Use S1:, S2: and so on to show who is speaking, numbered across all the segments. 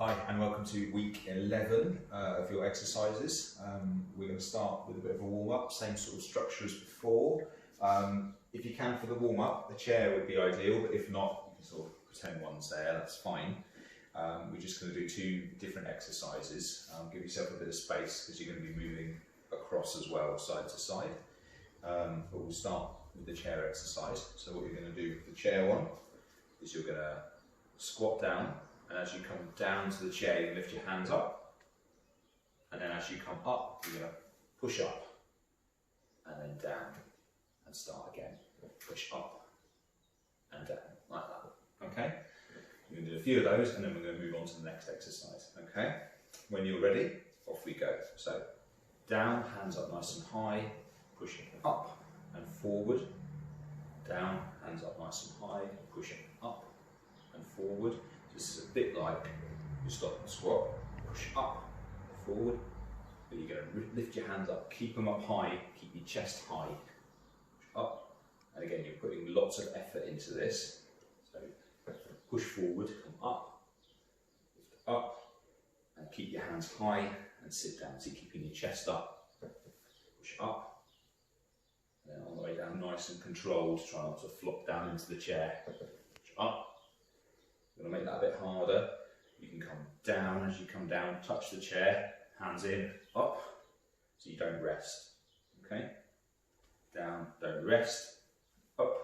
S1: Hi and welcome to week 11 of your exercises. We're going to start with a bit of a warm-up, same sort of structure as before. If you can for the warm-up, the chair would be ideal, but if not, you can sort of pretend one's there, that's fine. We're just going to do two different exercises. Give yourself a bit of space because you're going to be moving across as well, side to side. But we'll start with the chair exercise. So what you're going to do for the chair one is you're going to squat down. And as you come down to the chair, you lift your hands up. And then as you come up, you're going to push up. And then down. And start again. Push up. And down. Like that. Okay? We're going to do a few of those and then we're going to move on to the next exercise. Okay? When you're ready, off we go. So, down, hands up nice and high. Pushing up and forward. Down, hands up nice and high. Pushing up and forward. This is a bit like you stop and squat, push up, forward, but you're going to lift your hands up, keep them up high, keep your chest high, push up, and again you're putting lots of effort into this, so push forward, come up, lift up, and keep your hands high and sit down, so you're keeping your chest up, push up, and then on the way down nice and controlled, try not to flop down into the chair, push up. I'm going to make that a bit harder. You can come down as you come down, touch the chair, hands in, up, so you don't rest. Okay? Down, don't rest, up,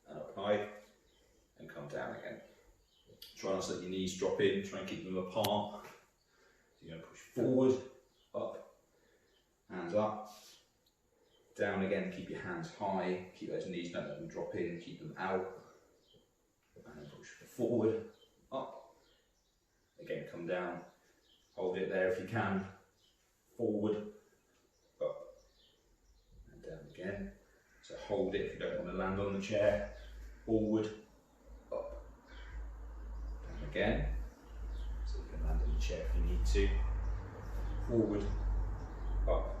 S1: and up high, and come down again. Try not to let your knees drop in, try and keep them apart. So you're going to push forward, up, hands up, down again, keep your hands high, keep those knees, don't let them drop in, keep them out. And then push forward, up, again come down, hold it there if you can, forward, up, and down again. So hold it if you don't want to land on the chair, forward, up, down again, so you can land on the chair if you need to, forward, up,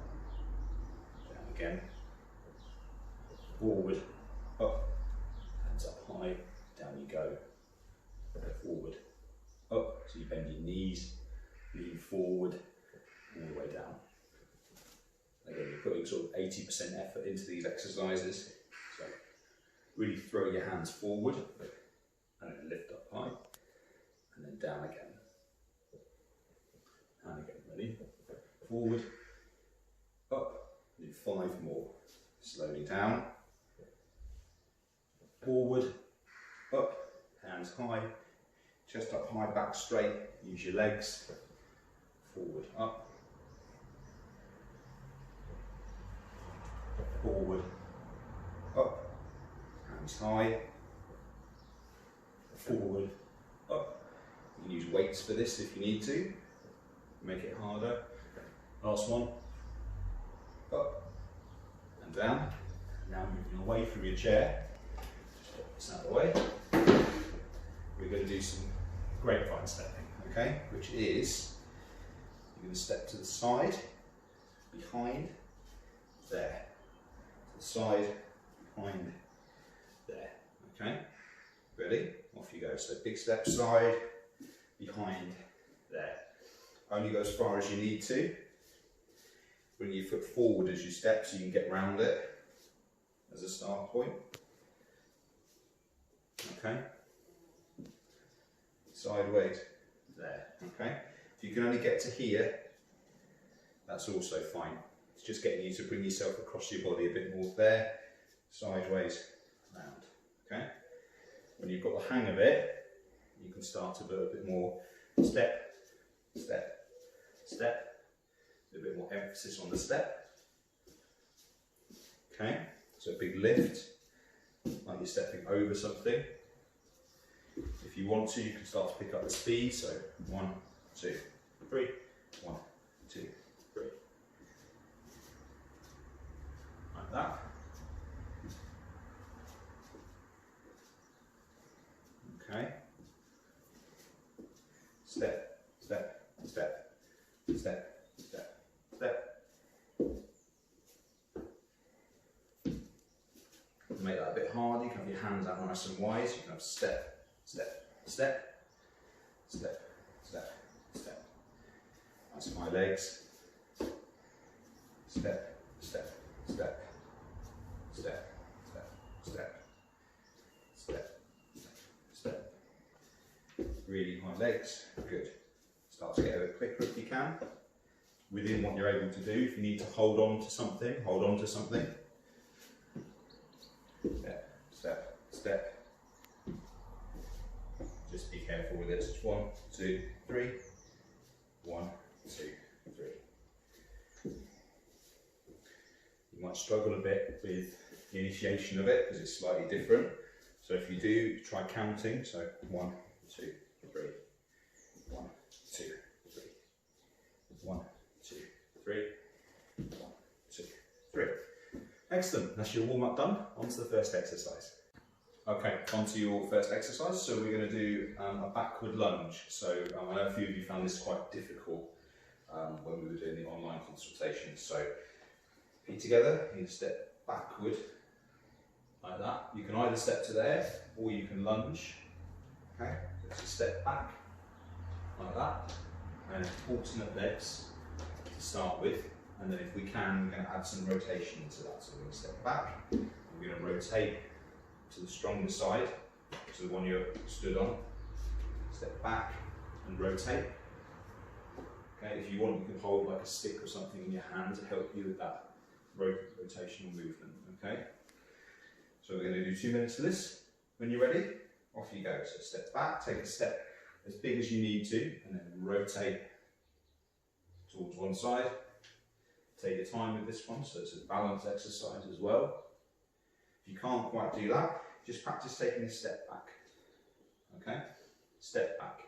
S1: down again, forward, up, hands up high, down you go, forward, up, so you bend your knees, lean forward, all the way down. Again, you're putting sort of 80% effort into these exercises, so really throw your hands forward, and then lift up high, and then down again, and again, ready, forward, up, do 5 more, slowly down, forward, up, hands high, chest up high, back straight, use your legs, forward, up, forward, up, hands high, forward, up. You can use weights for this if you need to, make it harder. Last one, up and down. Now moving away from your chair, just put this out of the way. We're going to do some grapevine stepping, okay? Which is, you're going to step to the side, behind, there. To the side, behind, there, okay? Ready? Off you go. So big step, side, behind, there. Only go as far as you need to. Bring your foot forward as you step so you can get round it as a start point. Okay? Sideways, there, okay? If you can only get to here, that's also fine. It's just getting you to bring yourself across your body a bit more there, sideways, round, okay? When you've got the hang of it, you can start to do a bit more step, step, step, a bit more emphasis on the step, okay? So a big lift, like you're stepping over something. If you want to, you can start to pick up the speed, so 1, 2, 3, 1, 2, 3. Like that. Okay. Step, step, step, step, step, step. To make that a bit harder, you can have your hands out nice and wide, so you can have step, step, step, step, step, legs. Step, step, step, step, step, step, step, step. Really high legs, good. Start to get a bit quicker if you can. Within what you're able to do, if you need to hold on to something, hold on to something. Step, step, step. Just be careful with this. 1, 2, 3. 1, 2, 3. You might struggle a bit with the initiation of it because it's slightly different. So if you do, try counting. So 1, 2, 3. 1, 2, 3. 1, 2, 3. 1, 2, 3. Excellent. That's your warm-up done. On to the first exercise. Okay, on to your first exercise. So we're going to do a backward lunge. So I know a few of you found this quite difficult when we were doing the online consultations. So feet together, you step backward like that. You can either step to there or you can lunge. Okay, so just step back like that, and alternate legs to start with. And then if we can, we're going to add some rotation to that. So we're going to step back, we're going to rotate to the stronger side, so the one you're stood on. Step back and rotate. Okay, if you want, you can hold like a stick or something in your hand to help you with that rotational movement. Okay, so we're going to do 2 minutes of this. When you're ready, off you go. So step back, take a step as big as you need to, and then rotate towards one side. Take your time with this one, so it's a balance exercise as well. If you can't quite do that, just practice taking a step back. Okay? Step back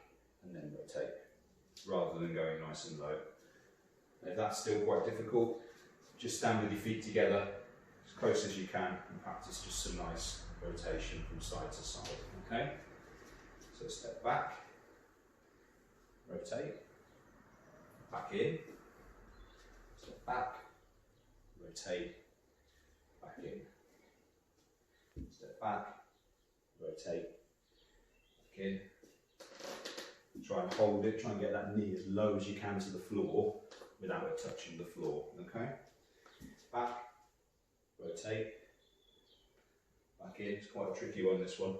S1: and then rotate, rather than going nice and low. And if that's still quite difficult, just stand with your feet together as close as you can and practice just some nice rotation from side to side. Okay? So step back, rotate, back in, step back, rotate, back in. Step back, rotate, back in. Try and hold it, try and get that knee as low as you can to the floor without it touching the floor, okay? Back, rotate, back in. It's quite a tricky one, this one.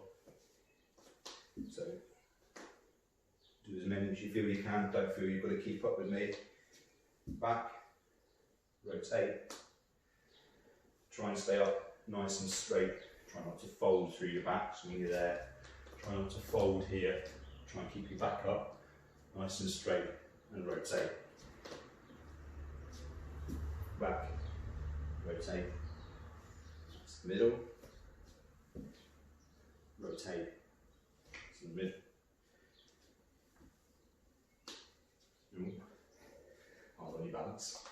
S1: So, do as many as you feel you can, don't feel you've got to keep up with me. Back, rotate. Try and stay up nice and straight. Try not to fold through your back, so when you're there, try not to fold here. Try and keep your back up, nice and straight, and rotate. Back, rotate, that's the middle, rotate, that's the middle. Hold on your balance.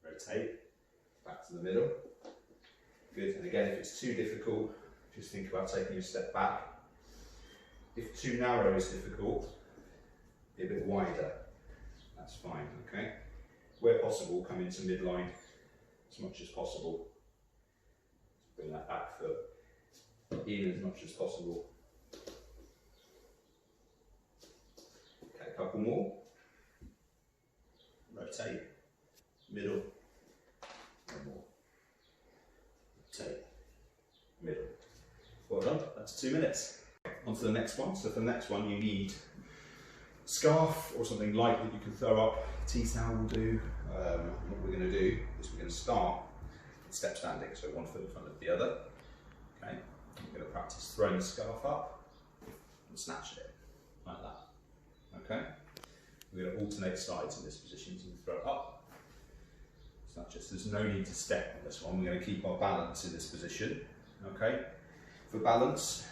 S1: Rotate, back to the middle. Good, and again, if it's too difficult, just think about taking a step back. If too narrow is difficult, be a bit wider, that's fine, okay? Where possible, come into midline as much as possible. Bring that back foot in as much as possible. Okay, a couple more. Rotate, middle, one more. Rotate, middle. Well done, that's 2 minutes. On to the next one. So for the next one you need a scarf or something light that you can throw up. A tea towel will do. What we're going to do is we're going to start with step standing, so one foot in front of the other. Okay, we're going to practice throwing the scarf up and snatching it, like that. Okay, we're going to alternate sides in this position, so we throw it up, snatch it. So there's no need to step on this one. We're going to keep our balance in this position. Okay, for balance,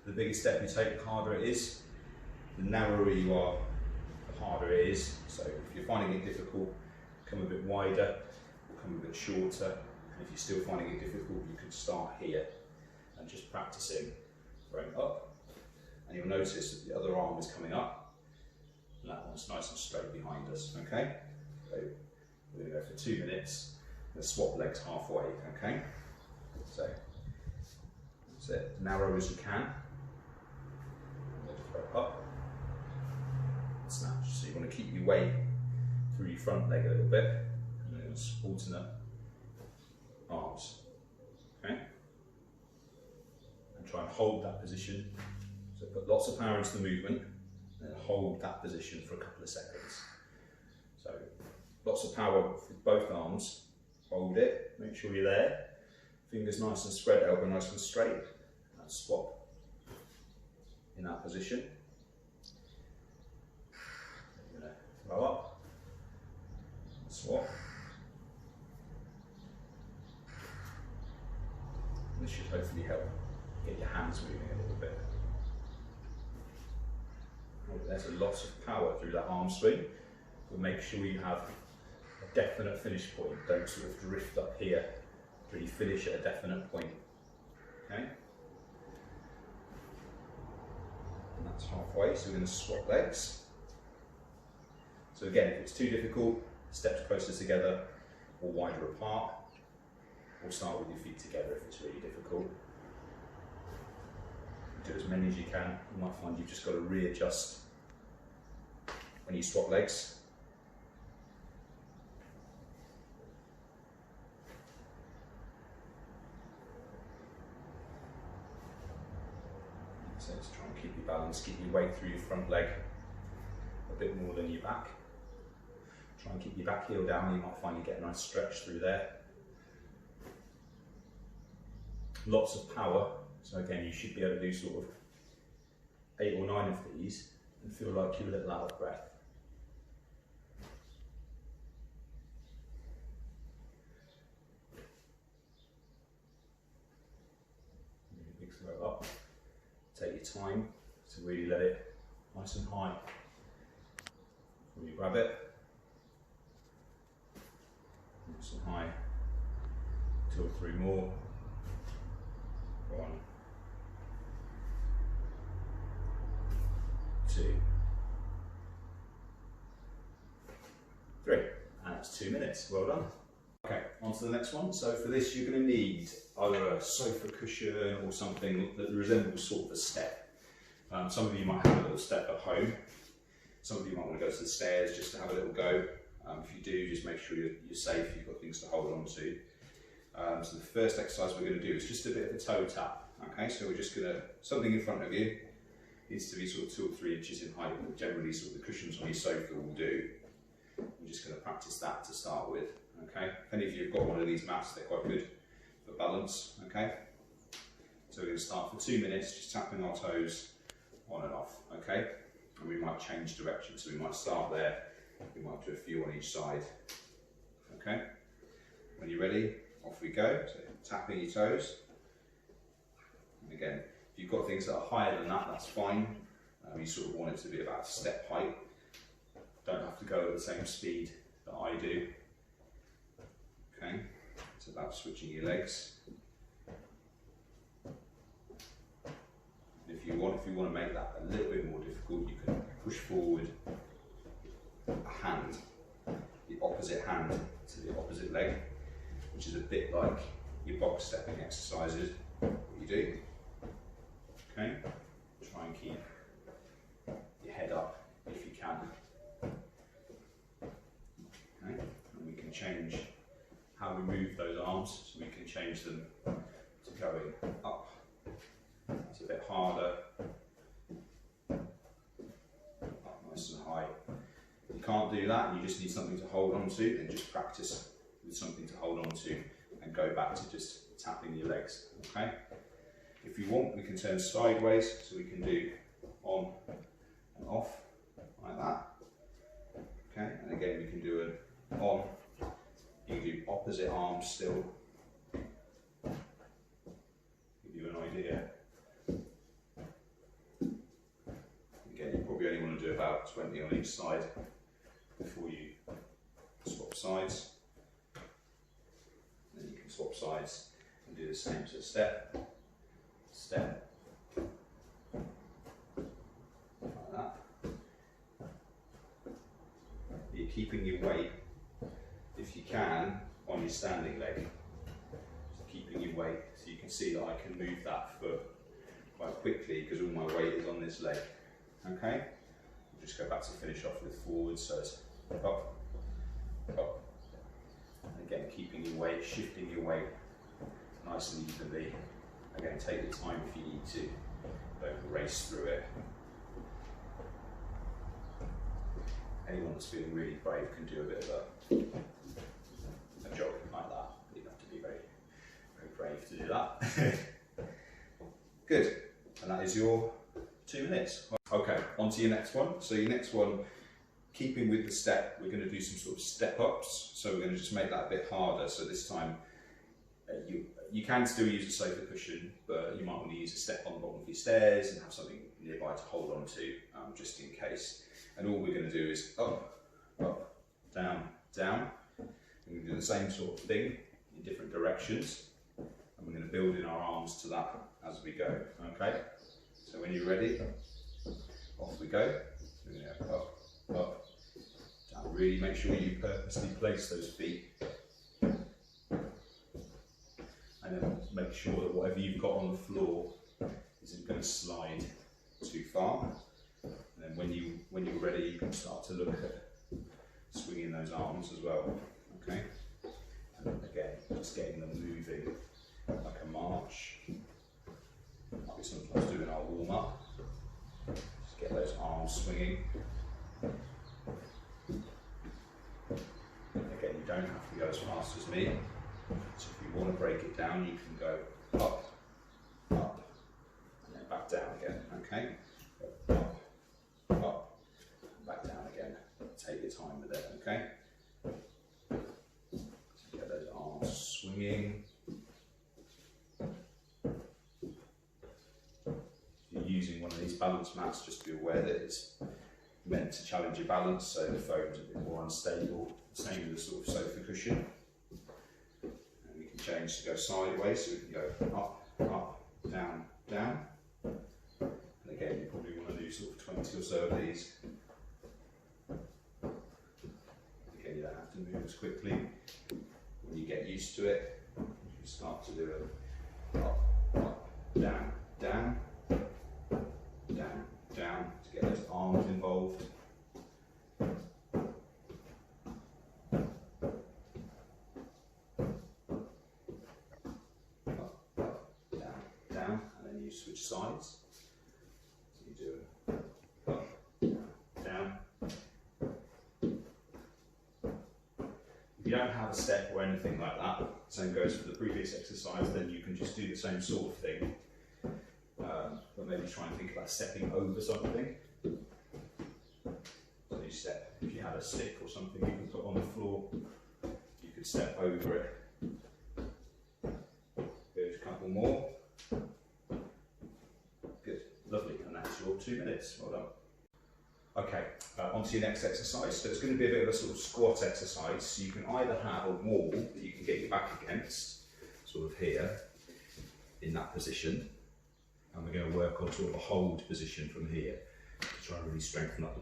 S1: the bigger step you take, the harder it is. The narrower you are, the harder it is. So if you're finding it difficult, come a bit wider, come a bit shorter. And if you're still finding it difficult, you can start here and just practicing throwing up. And you'll notice that the other arm is coming up, and that one's nice and straight behind us. Okay? So we're going to go for 2 minutes. Let's swap legs halfway. Okay? So that's it. As narrow as you can. Throw up, snatch. So want to keep your weight through your front leg a little bit, and then alternate arms. Okay? And try and hold that position. So put lots of power into the movement, and then hold that position for a couple of seconds. So lots of power with both arms, hold it, make sure you're there, fingers nice and spread, elbow nice and straight, and swap in that position. You're going to throw up, swap. And this should hopefully help get your hands moving a little bit. There's a lot of power through that arm swing, but make sure you have a definite finish point. Don't sort of drift up here, really finish at a definite point. Okay? And that's halfway, so we're going to swap legs. So again, if it's too difficult, steps closer together or wider apart, or start with your feet together if it's really difficult. Do as many as you can. You might find you've just got to readjust when you swap legs. So just try and keep your balance, keep your weight through your front leg a bit more than your back. Try and keep your back heel down, you might find you get a nice stretch through there. Lots of power, so again you should be able to do sort of 8 or 9 of these and feel like you're a little out of breath. Big throw up. Take your time to really let it nice and high before you grab it. Nice and high. 2 or 3 more. 1, 2, 3, and it's 2 minutes. Well done. Okay, on to the next one. So for this, you're going to need either a sofa cushion or something that resembles sort of a step. Some of you might have a little step at home. Some of you might want to go to the stairs just to have a little go. If you do, just make sure you're safe. You've got things to hold on to. So the first exercise we're going to do is just a bit of a toe tap. Okay, so we're just going to, something in front of you, needs to be sort of 2 or 3 inches in height, but generally sort of the cushions on your sofa will do. We're just going to practice that to start with. Okay, if any of you have got one of these mats, they're quite good for balance. Okay, so we're going to start for 2 minutes, just tapping our toes on and off. Okay, and we might change direction, so we might start there, we might do a few on each side. Okay, when you're ready, off we go. So tapping your toes. And again, if you've got things that are higher than that, that's fine. You sort of want it to be about step height. Don't have to go at the same speed that I do. Okay, it's about switching your legs. And if you want to make that a little bit more difficult, you can push forward a hand, the opposite hand to the opposite leg, which is a bit like your box stepping exercises, what you do. Okay, try and keep your head up if you can. Okay, and we can change how we move those arms, so we can change them to going up. It's a bit harder, up nice and high. If you can't do that, and you just need something to hold on to, then just practice with something to hold on to and go back to just tapping your legs. Okay, if you want, we can turn sideways, so we can do on and off like that. Okay, and again we can do an on. You can do opposite arms still. Give you an idea. Again, you probably only want to do about 20 on each side before you swap sides. Then you can swap sides and do the same. So step, step, like that. You're keeping your weight, if you can, on your standing leg. Just keeping your weight, so you can see that I can move that foot quite quickly because all my weight is on this leg. Okay? Just go back to finish off with forward, so it's up, up. And again, keeping your weight, shifting your weight nice and evenly. Again, take your time if you need to, don't race through it. Anyone that's feeling really brave can do a bit of a jog like that. You have to be very, very brave to do that. Good, and that is your 2 minutes. Okay, on to your next one. So your next one, keeping with the step, we're going to do some sort of step ups. So we're going to just make that a bit harder. So this time, you can still use a sofa cushion, but you might want to use a step on the bottom of your stairs and have something nearby to hold on to, just in case. And all we're going to do is up, up, down, down. And we're going to do the same sort of thing in different directions. And we're going to build in our arms to that as we go, okay? So when you're ready, off we go. So we're going to go up, up, down. Really make sure you purposely place those feet. And then make sure that whatever you've got on the floor isn't going to slide too far. And then when you're ready, you can start to look at swinging those arms as well. Okay. And again, just getting them moving like a march. Might be sometimes doing our warm up. Just get those arms swinging. And again, you don't have to go as fast as me. So if you want to break it down, you can go up, up, and then back down again, okay? Up, up, and back down again. Take your time with it, okay? So get those arms swinging. If you're using one of these balance mats, just be aware that it's meant to challenge your balance, so the foam's a bit more unstable. Same with the sort of sofa cushion. Change to go sideways, so we can go up, up, down, down. And again, you probably want to do sort of 20 or so of these. Again, you don't have to move as quickly. When you get used to it, you can start to do a up, up, down, down, down, down, to get those arms involved. Switch sides. So you do it up, down. If you don't have a step or anything like that, same goes for the previous exercise, then you can just do the same sort of thing. But maybe try and think about stepping over something. So you step, if you had a stick or something you could put on the floor, you could step over it. There's a couple more. Lovely, and that's your 2 minutes. Well done. Okay, on to your next exercise. So it's going to be a bit of a sort of squat exercise. So you can either have a wall that you can get your back against, sort of here, in that position. And we're going to work on sort of a hold position from here to try and really strengthen up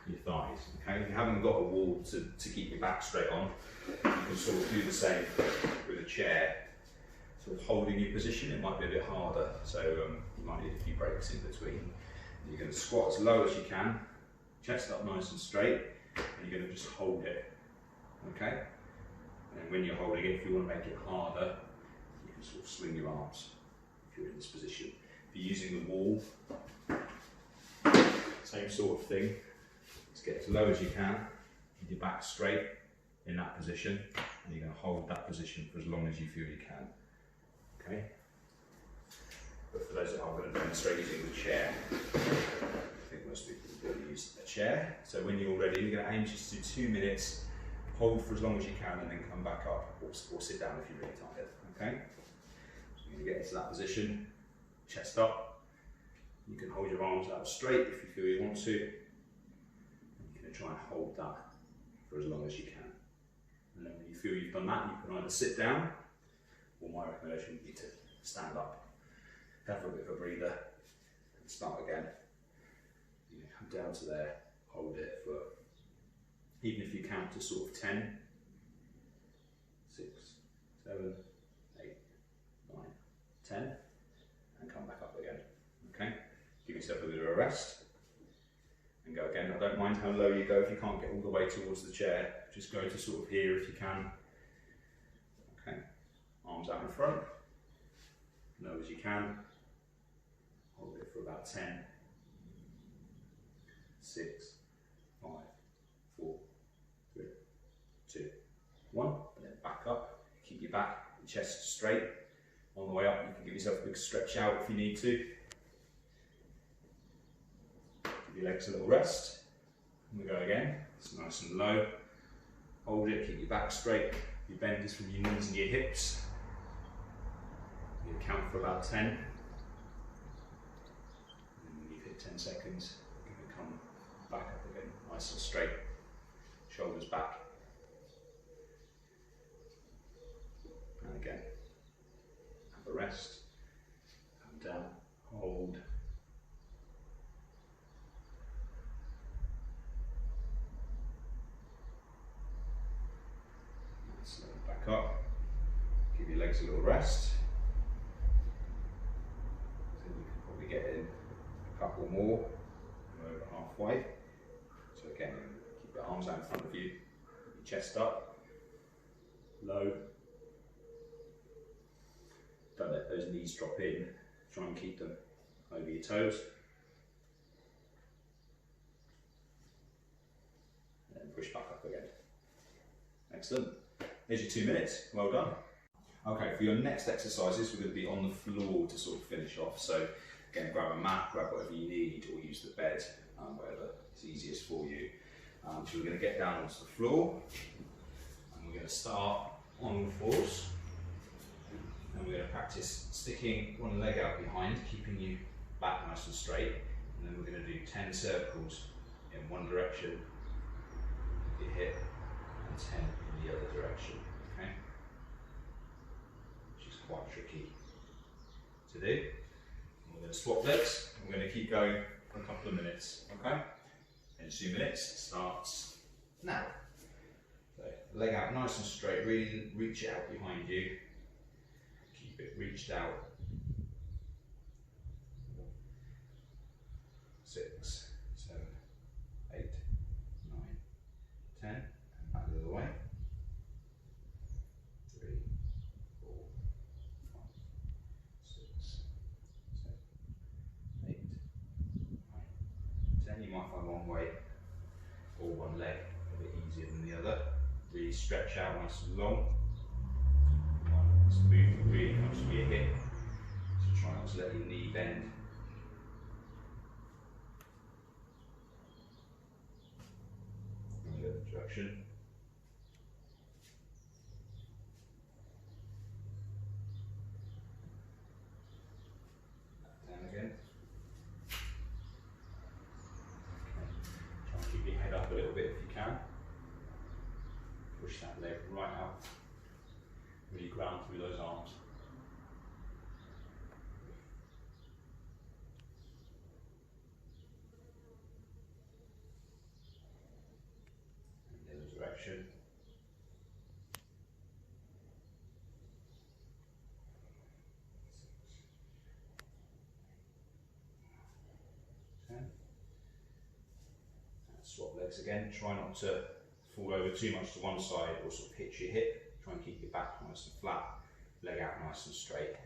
S1: your thighs. Okay, if you haven't got a wall to keep your back straight on, you can sort of do the same with a chair. Sort of holding your position, it might be a bit harder, so you might need a few breaks in between. You're going to squat as low as you can, chest up nice and straight, and you're going to just hold it, okay? And then when you're holding it, if you want to make it harder, you can sort of swing your arms if you're in this position. If you're using the wall, same sort of thing. Just get as low as you can, with your back straight in that position, and you're going to hold that position for as long as you feel you can. Okay. But for those that are going to demonstrate using the chair, I think most people will use a chair. So when you're ready, you're going to aim just to do 2 minutes, hold for as long as you can, and then come back up or sit down if you're really tired. Okay. So you're going to get into that position, chest up. You can hold your arms out straight if you feel you want to. You're going to try and hold that for as long as you can. And then when you feel you've done that, you can either sit down, or my recommendation would be to stand up, have a bit of a breather, and start again. You come down to there, hold it for, even if you count to sort of 10, 6, 7, 8, 9, 10, and come back up again. Okay? Give yourself a bit of a rest, and go again. I don't mind how low you go if you can't get all the way towards the chair. Just go to sort of here if you can. Okay, arms out in front, low as you can. Hold it for about 10, 6, 5, 4, 3, 2, 1. And then back up. Keep your back and chest straight. On the way up, you can give yourself a big stretch out if you need to. Give your legs a little rest. And we go again. It's nice and low. Hold it, keep your back straight. Your bend is from your knees and your hips. You count for about 10. And when you've hit 10 seconds, you're going to come back up again, nice and straight. Shoulders back. And again. Have a rest. Come down. Hold. Slow back up. Give your legs a little rest. So you can probably get in a couple more. We're over halfway. So again, keep your arms out in front of you. Your chest up. Low. Don't let those knees drop in. Try and keep them over your toes. And then push back up again. Excellent. Here's your 2 minutes. Well done. Okay, for your next exercises, we're going to be on the floor to sort of finish off. So again, grab a mat, grab whatever you need, or use the bed, whatever is easiest for you. So we're going to get down onto the floor, and we're going to start on all fours. And we're going to practice sticking one leg out behind, keeping you back nice and straight. And then we're going to do 10 circles in one direction, your hip, and 10 in the other direction. Okay? Which is quite tricky to do. And we're going to swap legs, and we're going to keep going for a couple of minutes. Okay? And 2 minutes starts now. So leg out nice and straight, really reach it out behind you. Keep it reached out. 6, 7, 8, 9, 10, and back the other way. 3, 4, 5, 6, 7, 8, 9, 10. You might find one way or one leg a bit easier than the other. Really stretch out nice and long. This movement really comes from your hip, so try not to let your knee bend. In the other direction. Back down again. Okay. Try and keep your head up a little bit if you can. Push that leg right out. Really ground through those arms. In the other direction. 10. And swap legs again. Try not to fall over too much to one side or sort of hitch your hip. Try and keep your back nice and flat, leg out nice and straight.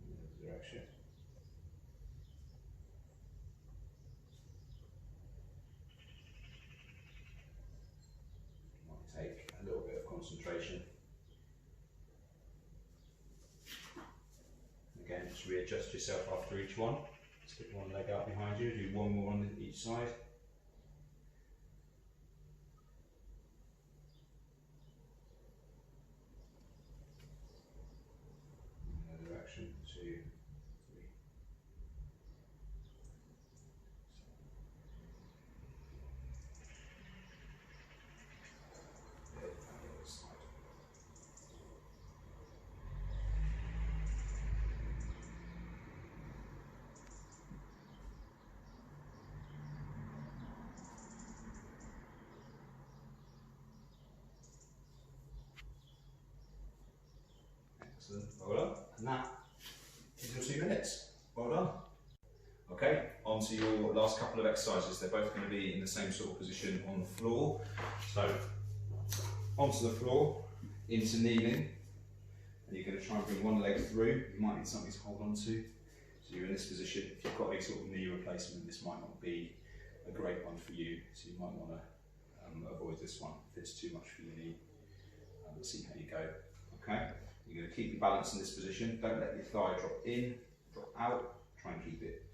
S1: In the other direction. Might take a little bit of concentration. Again, just readjust yourself after each one. Stick one leg out behind you, do one more on each side. In the other direction, 2, 3. Good, and the other side. Excellent. Well done. And that is your 2 minutes. Well done. Okay, on to your last couple of exercises. They're both going to be in the same sort of position on the floor. So, onto the floor, into kneeling, and you're going to try and bring one leg through. You might need something to hold on to. So you're in this position. If you've got any sort of knee replacement, this might not be a great one for you. So you might want to avoid this one if it's too much for your knee. We'll see how you go. Okay, you're going to keep your balance in this position. Don't let your thigh drop in, drop out. Try and keep it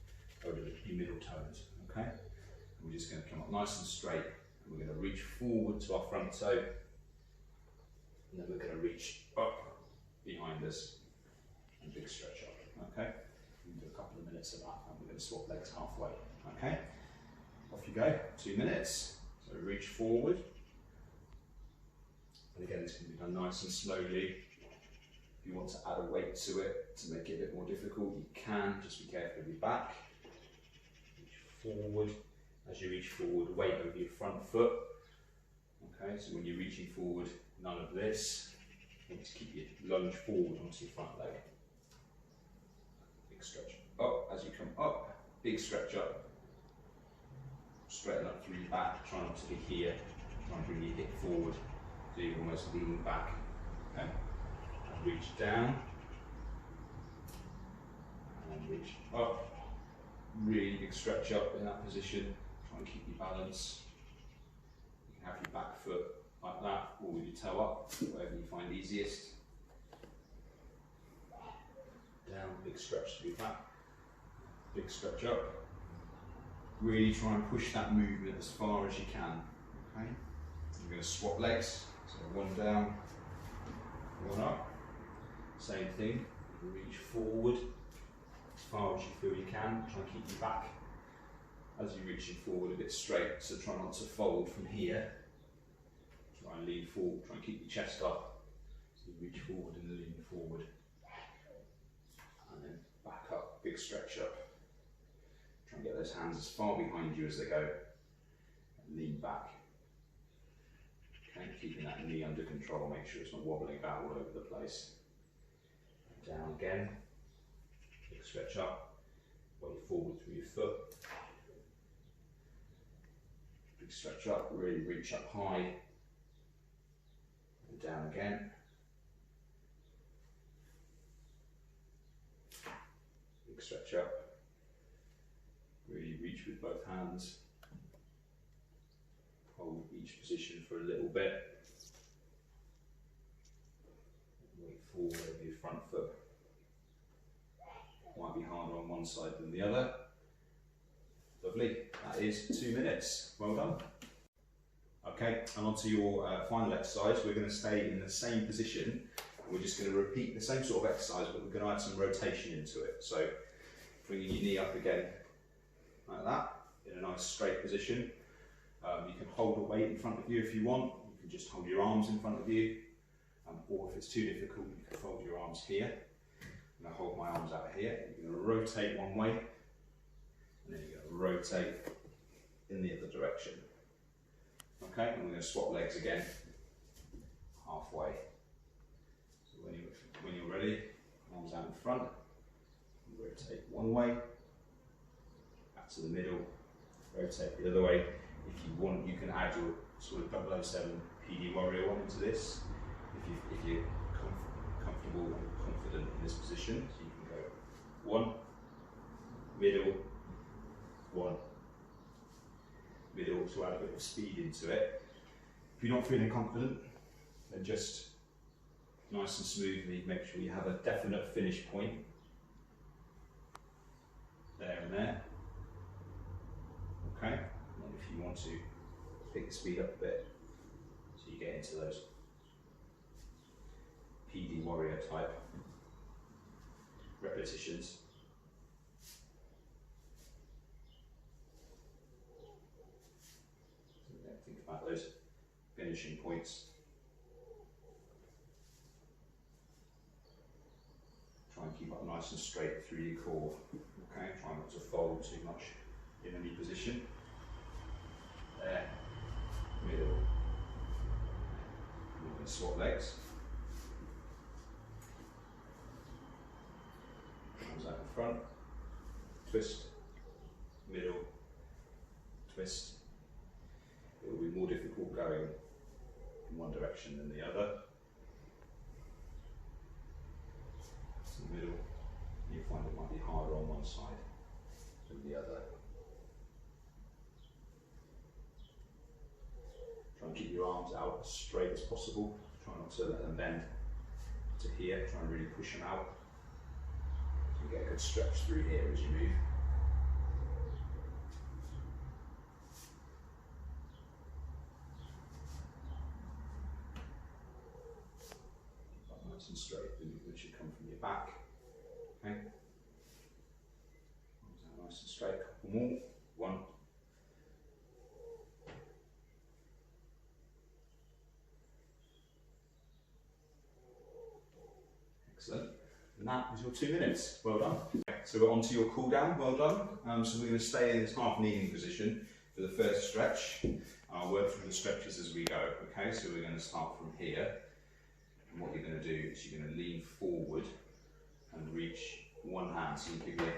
S1: over your middle toes. Okay, and we're just going to come up nice and straight. And we're going to reach forward to our front toe, and then we're going to reach up behind us and big stretch up. Okay, we can do a couple of minutes of that, and we're going to swap legs halfway. Okay, off you go. 2 minutes. So reach forward. And again, this can be done nice and slowly. If you want to add a weight to it to make it a bit more difficult, you can. Just be careful of your back. Reach forward. As you reach forward, weight over your front foot. Okay, so when you're reaching forward, none of this. You want to keep your lunge forward onto your front leg. Big stretch up as you come up. Big stretch up. Straighten up through your back. Try not to be here. Try and bring your hip forward. So you're almost leaning back. Okay. And reach down. And reach up. Really big stretch up in that position. Try and keep your balance. You can have your back foot like that, or with your toe up, whatever you find easiest. Down, big stretch through your back. Big stretch up. Really try and push that movement as far as you can. Okay. You're going to swap legs. So one down, one up. Same thing. Reach forward as far as you feel you can. Try and keep your back as you're reaching forward a bit straight. So try not to fold from here. Try and lean forward. Try and keep your chest up. So you reach forward and lean forward. And then back up. Big stretch up. Try and get those hands as far behind you as they go. And lean back. Okay, keeping that knee under control, make sure it's not wobbling about all over the place. And down again, big stretch up, weight forward through your foot. Big stretch up, really reach up high. And down again. Big stretch up, really reach with both hands. Hold each position for a little bit. Weight forward over your front foot. Might be harder on one side than the other. Lovely. That is 2 minutes. Well done. Okay, and on to your final exercise. We're going to stay in the same position. We're just going to repeat the same sort of exercise, but we're going to add some rotation into it. So, bringing your knee up again, like that, in a nice straight position. You can hold a weight in front of you if you want. You can just hold your arms in front of you. Or if it's too difficult, you can fold your arms here. I'm going to hold my arms out here. You're going to rotate one way. And then you're going to rotate in the other direction. Okay, and we're going to swap legs again. Halfway. So when you're ready, arms out in front. Rotate one way. Back to the middle. Rotate the other way. If you want, you can add your sort of 007 PD Warrior one into this. If you're comfortable and confident in this position, so you can go one, middle, one, middle to add a bit of speed into it. If you're not feeling confident, then just nice and smoothly make sure you have a definite finish point there and there. Okay. And if you want to pick the speed up a bit, so you get into those PD Warrior type repetitions. Think about those finishing points. Try and keep up nice and straight through your core. Okay, try not to fold too much in any position. There, middle. We're going to swap legs. front, twist, middle, twist. It will be more difficult going in one direction than the other. So the middle, you find it might be harder on one side than the other. Try and keep your arms out as straight as possible. Try not to let them bend to here. Try and really push them out. So you get a good stretch through here as you move. Nice and straight. The movement should come from your back. Okay. Nice and straight. Couple more. 1. Excellent. And that is your 2 minutes. Well done. Okay, so we're on to your cool down. Well done. So we're going to stay in this half kneeling position for the first stretch. I'll work through the stretches as we go. Okay, so we're going to start from here. And what you're going to do is you're going to lean forward and reach one hand. So you keep your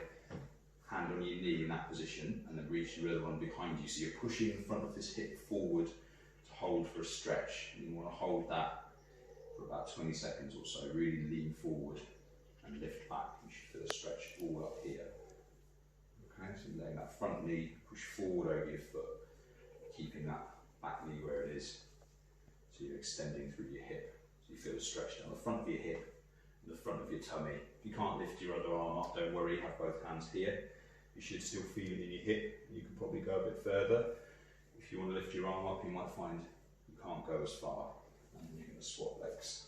S1: hand on your knee in that position and then reach your other one behind you. So you're pushing the front of this hip forward to hold for a stretch. And you want to hold that for about 20 seconds or so. Really lean forward and lift back. You should feel a stretch all up here. Okay, so you're laying that front knee, push forward over your foot, keeping that back knee where it is. So you're extending through your hip. So you feel a stretch down the front of your hip and the front of your tummy. If you can't lift your other arm up, don't worry, have both hands here. You should still feel it in your hip. You can probably go a bit further. If you want to lift your arm up, you might find you can't go as far. And you're going to swap legs.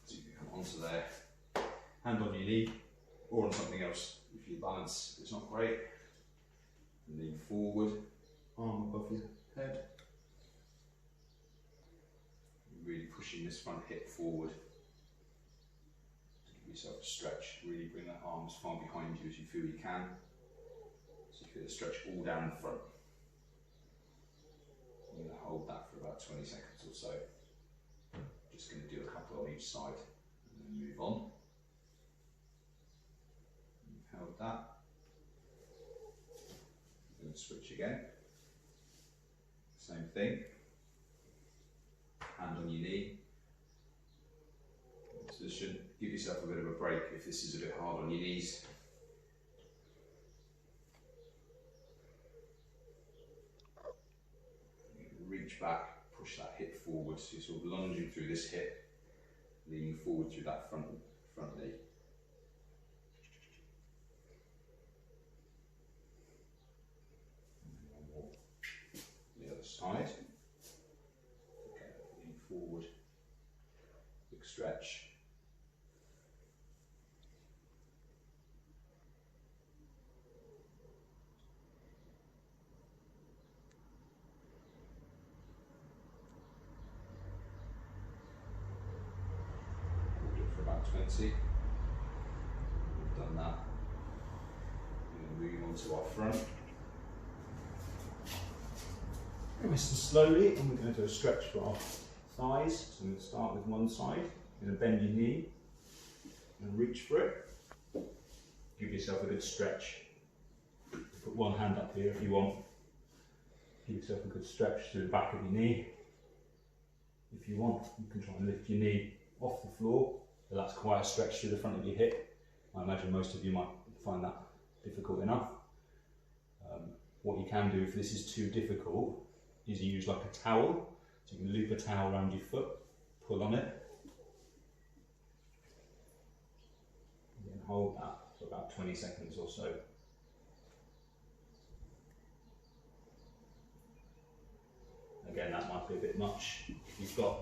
S1: So you can come onto there, hand on your knee, or on something else. If your balance is not great, lean forward, arm above your head. Really pushing this front hip forward to give yourself a stretch. Really bring that arm as far behind you as you feel you can. So you feel the stretch all down the front. I'm going to hold that for about 20 seconds or so. Just going to do a couple on each side and then move on. You've held that. I'm going to switch again. Same thing. Hand on your knee. Position. Give yourself a bit of a break if this is a bit hard on your knees. Reach back, push that hip forward, so you're sort of lunging through this hip, leaning forward through that front knee. And one more. The other side. Okay, lean forward, big stretch. About 20. We've done that. We're going to move on to our front. Twist slowly, and we're going to do a stretch for our thighs. So I'm going to start with one side. You're going to bend your knee and reach for it. Give yourself a good stretch. Put one hand up here if you want. Give yourself a good stretch through the back of your knee. If you want, you can try and lift your knee off the floor. So that's quite a stretch through the front of your hip. I imagine most of you might find that difficult enough. What you can do if this is too difficult is you use like a towel. So you can loop a towel around your foot, pull on it, and then hold that for about 20 seconds or so. Again, that might be a bit much if you've got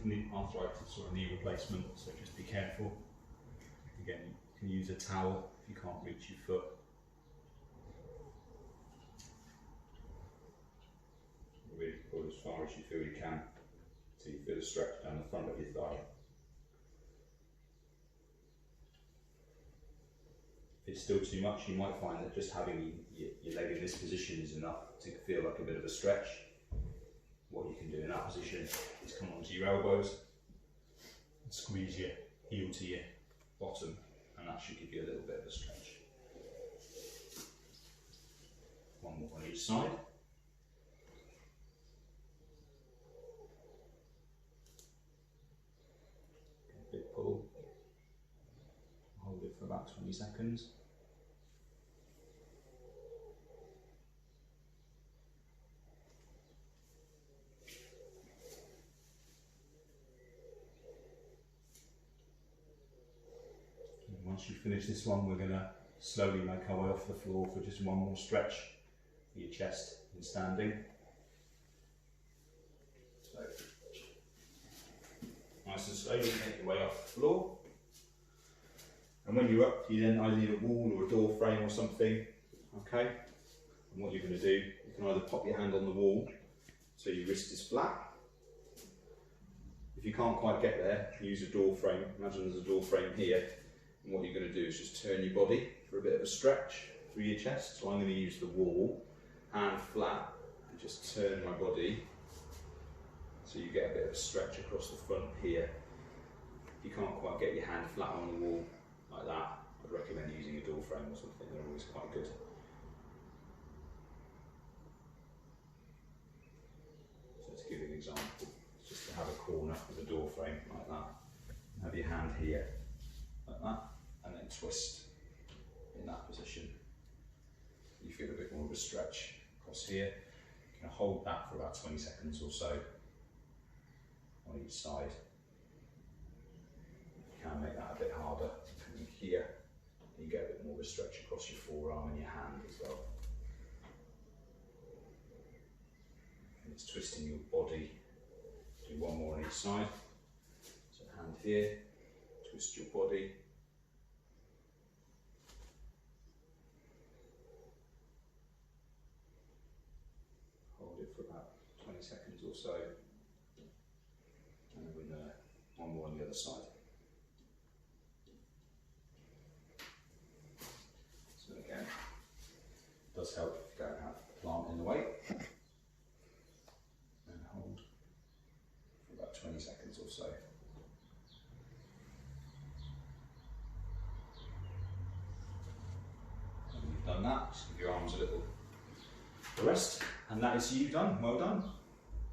S1: knee arthritis or a knee replacement, so just be careful. Again, you can use a towel if you can't reach your foot. Really pull as far as you feel you can, so you feel the stretch down the front of your thigh. If it's still too much, you might find that just having your leg in this position is enough to feel like a bit of a stretch. What you can do in that position is come onto your elbows and squeeze your heel to your bottom, and that should give you a little bit of a stretch. One more on each side. Big pull. Hold it for about 20 seconds. And once you finish this one, we're going to slowly make our way off the floor for just one more stretch for your chest in standing. So, nice and slowly make your way off the floor. And when you're up, you then either need a wall or a door frame or something, okay? And what you're going to do, you can either pop your hand on the wall so your wrist is flat. If you can't quite get there, use a door frame. Imagine there's a door frame here. And what you're going to do is just turn your body for a bit of a stretch through your chest. So I'm going to use the wall, hand flat, and just turn my body so you get a bit of a stretch across the front here. If you can't quite get your hand flat on the wall like that, I'd recommend using a door frame or something. They're always quite good. So to give you an example, just to have a corner with a door frame like that, and have your hand here like that, and then twist in that position. You feel a bit more of a stretch across here. You can hold that for about 20 seconds or so on each side. You can make that a bit harder. Coming here, you get a bit more of a stretch across your forearm and your hand as well. And it's twisting your body. Do one more on each side. So hand here, twist your body. Hold it for about 20 seconds or so. And then one more on the other side. So again, it does help if you don't have a plant in the way. And hold for about 20 seconds or so. And when you've done that, just give your arms a little rest, and that is you done. Well done.